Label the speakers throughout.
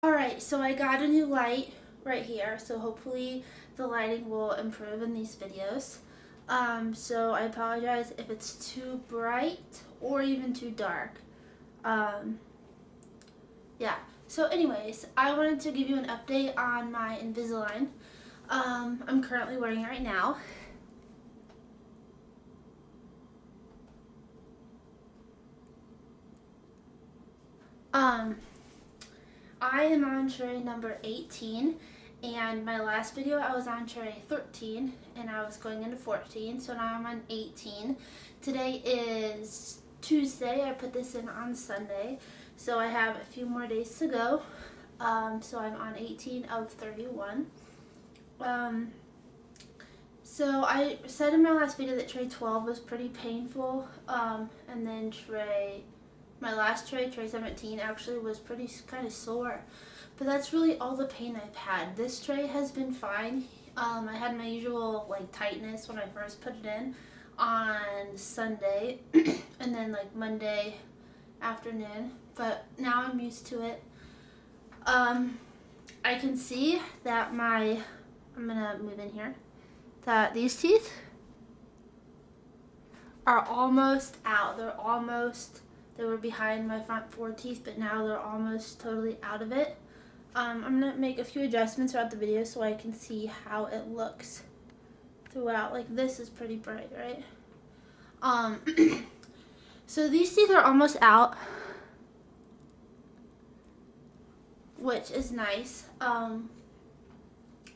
Speaker 1: Alright, so I got a new light right here, so hopefully the lighting will improve in these videos. So I apologize if it's too bright or even too dark. Um, yeah, so anyways, I wanted to give you an update on my Invisalign. I'm currently wearing it right now. Um, I am on tray number 18, and my last video I was on tray 13 and I was going into 14, so now I'm on 18. Today is Tuesday. I put this in on Sunday, so I have a few more days to go. So I'm on 18 of 31. So I said in my last video that tray 12 was pretty painful, and then my last tray 17, actually was pretty kind of sore. But that's really all the pain I've had. This tray has been fine. I had my usual tightness when I first put it in on Sunday and then Monday afternoon, but now I'm used to it. I can see that I'm gonna move in here, that these teeth are almost out. They were behind my front 4 teeth, but now they're almost totally out of it. I'm going to make a few adjustments throughout the video so I can see how it looks throughout. This is pretty bright, right? So these teeth are almost out, which is nice.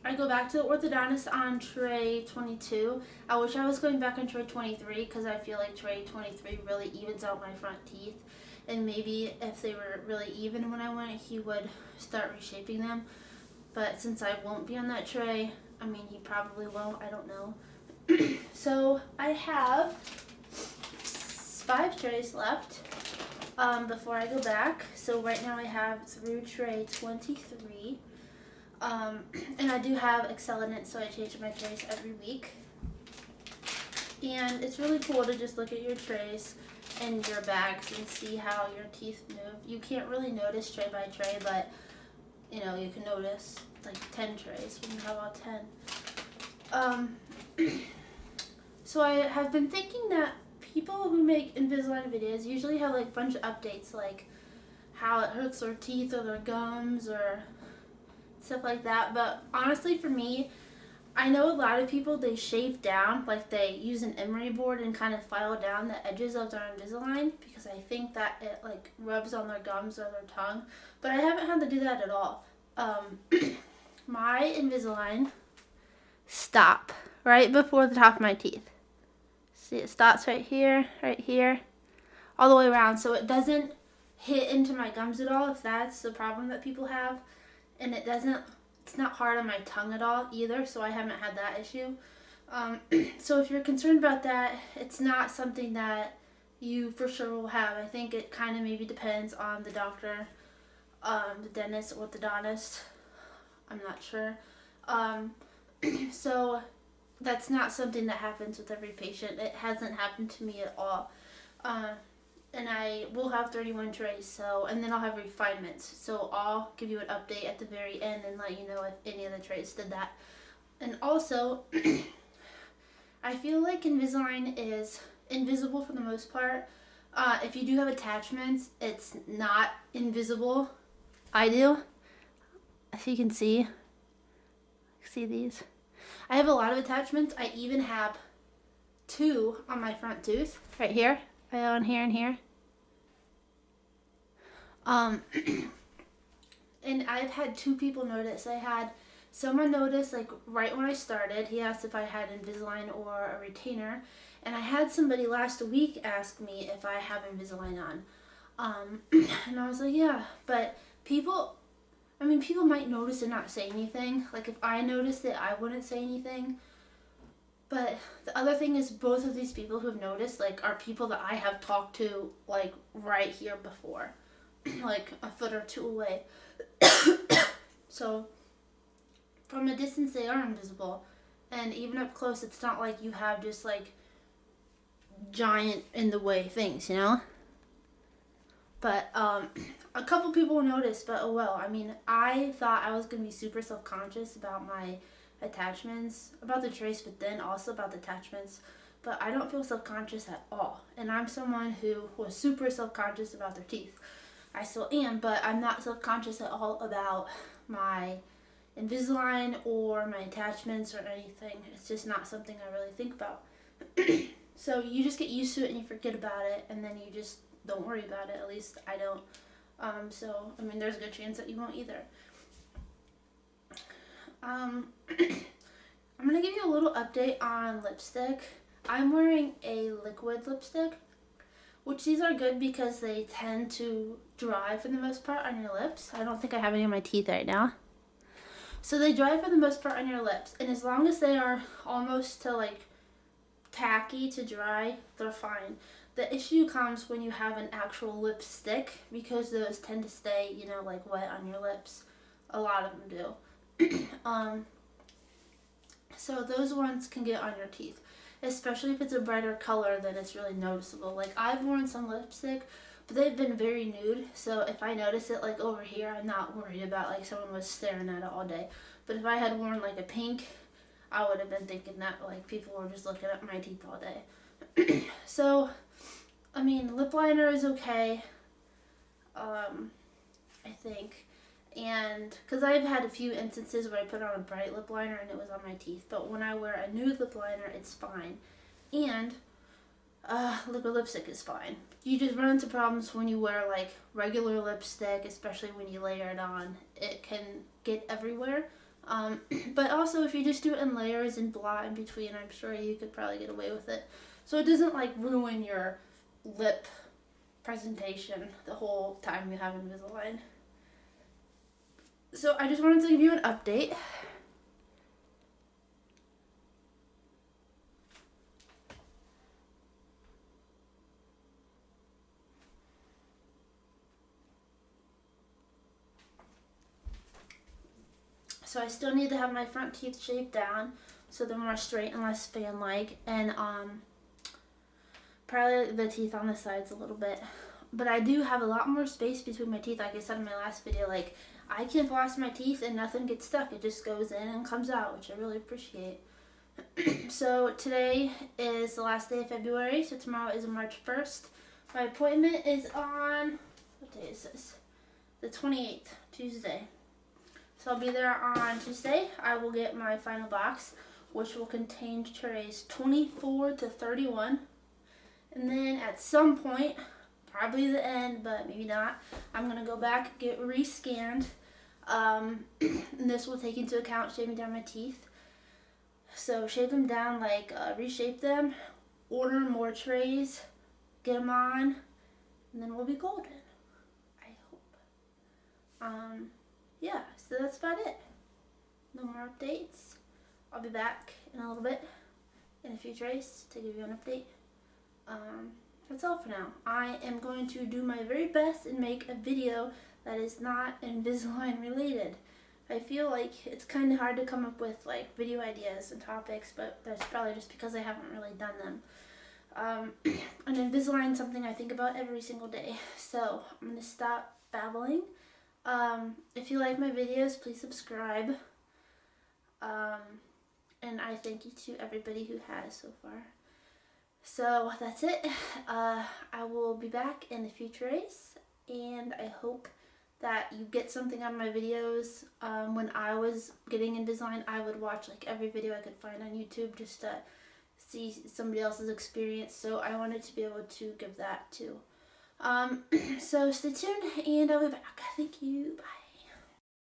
Speaker 1: I go back to the orthodontist on tray 22. I wish I was going back on tray 23 because I feel like tray 23 really evens out my front teeth. And maybe if they were really even when I went, he would start reshaping them. But since I won't be on that tray, I mean, he probably won't. I don't know. So I have 5 trays left before I go back. So right now I have through tray 23. And I do have Excel in it, so I change my trays every week. And it's really cool to just look at your trays and your bags and see how your teeth move. You can't really notice tray by tray, but you can notice 10 trays when you have all 10. So I have been thinking that people who make Invisalign videos usually have a bunch of updates, like how it hurts their teeth or their gums or stuff like that. But honestly, for me, I know a lot of people, they shave down, they use an emery board and kind of file down the edges of their Invisalign because I think that it rubs on their gums or their tongue. But I haven't had to do that at all. My Invisalign stop right before the top of my teeth. See, it stops right here, all the way around, so it doesn't hit into my gums at all, if that's the problem that people have. And it's not hard on my tongue at all either, so I haven't had that issue. So if you're concerned about that, it's not something that you for sure will have. I think it kind of maybe depends on the doctor, the dentist, orthodontist. I'm not sure. So that's not something that happens with every patient. It hasn't happened to me at all. And I will have 31 trays, and then I'll have refinements. So I'll give you an update at the very end and let you know if any of the trays did that. And also, I feel like Invisalign is invisible for the most part. If you do have attachments, it's not invisible. I do. If you can see these. I have a lot of attachments. I even have 2 on my front tooth, right here, right on here and here. And I've had 2 people notice. I had someone notice right when I started. He asked if I had Invisalign or a retainer, and I had somebody last week ask me if I have Invisalign on. And I was like, yeah, but people might notice and not say anything. If I noticed it, I wouldn't say anything. But the other thing is, both of these people who've noticed are people that I have talked to right here before. A foot or 2 away. So from a distance they are invisible, and even up close it's not like you have just giant in the way things, But a couple people noticed, but oh well. I mean, I thought I was gonna be super self-conscious about my attachments, about the trace, but then also about the attachments. But I don't feel self-conscious at all, and I'm someone who was super self-conscious about their teeth. I still am, but I'm not self-conscious at all about my Invisalign or my attachments or anything. It's just not something I really think about. So you just get used to it and you forget about it, and then you just don't worry about it. At least I don't. So I mean, there's a good chance that you won't either. I'm gonna give you a little update on lipstick. I'm wearing a liquid lipstick, which these are good because they tend to dry for the most part on your lips. I don't think I have any on my teeth right now. So they dry for the most part on your lips, and as long as they are almost to like tacky to dry, they're fine. The issue comes when you have an actual lipstick, because those tend to stay, you know, like wet on your lips. A lot of them do. So those ones can get on your teeth, especially if it's a brighter color, then it's really noticeable. Like I've worn some lipstick, but they've been very nude, so if I notice it like over here, I'm not worried about like someone was staring at it all day. But if I had worn like a pink, I would have been thinking that like people were just looking at my teeth all day. So, I mean, lip liner is okay, I think. And because I've had a few instances where I put on a bright lip liner and it was on my teeth, but when I wear a nude lip liner, it's fine. And liquid lipstick is fine. You just run into problems when you wear like regular lipstick, especially when you layer it on. It can get everywhere. But also if you just do it in layers and blot in between, I'm sure you could probably get away with it. So it doesn't like ruin your lip presentation the whole time you have Invisalign. So I just wanted to give you an update. So I still need to have my front teeth shaved down so they're more straight and less fan-like, and probably the teeth on the sides a little bit. But I do have a lot more space between my teeth, like I said in my last video. Like I can floss my teeth and nothing gets stuck. It just goes in and comes out, which I really appreciate. So today is the last day of February, so tomorrow is March 1st. My appointment is on, what day is this? The 28th, Tuesday. So I'll be there on Tuesday. I will get my final box, which will contain trays 24 to 31. And then at some point, probably the end, but maybe not, I'm going to go back, get rescanned. And this will take into account shaving down my teeth. So shave them down, like reshape them, order more trays, get them on, and then we'll be golden. I hope. Yeah, so that's about it. No more updates. I'll be back in a little bit, in a few trays, to give you an update. That's all for now. I am going to do my very best and make a video that is not Invisalign related. I feel like it's kind of hard to come up with like video ideas and topics, but that's probably just because I haven't really done them. And Invisalign is something I think about every single day. So I'm going to stop babbling. If you like my videos, please subscribe. And I thank you to everybody who has so far. So that's it. I will be back in the future race, and I hope that you get something out of my videos. When I was getting Invisalign, I would watch like every video I could find on YouTube just to see somebody else's experience. So I wanted to be able to give that too. So stay tuned, and I'll be back. Thank you. Bye.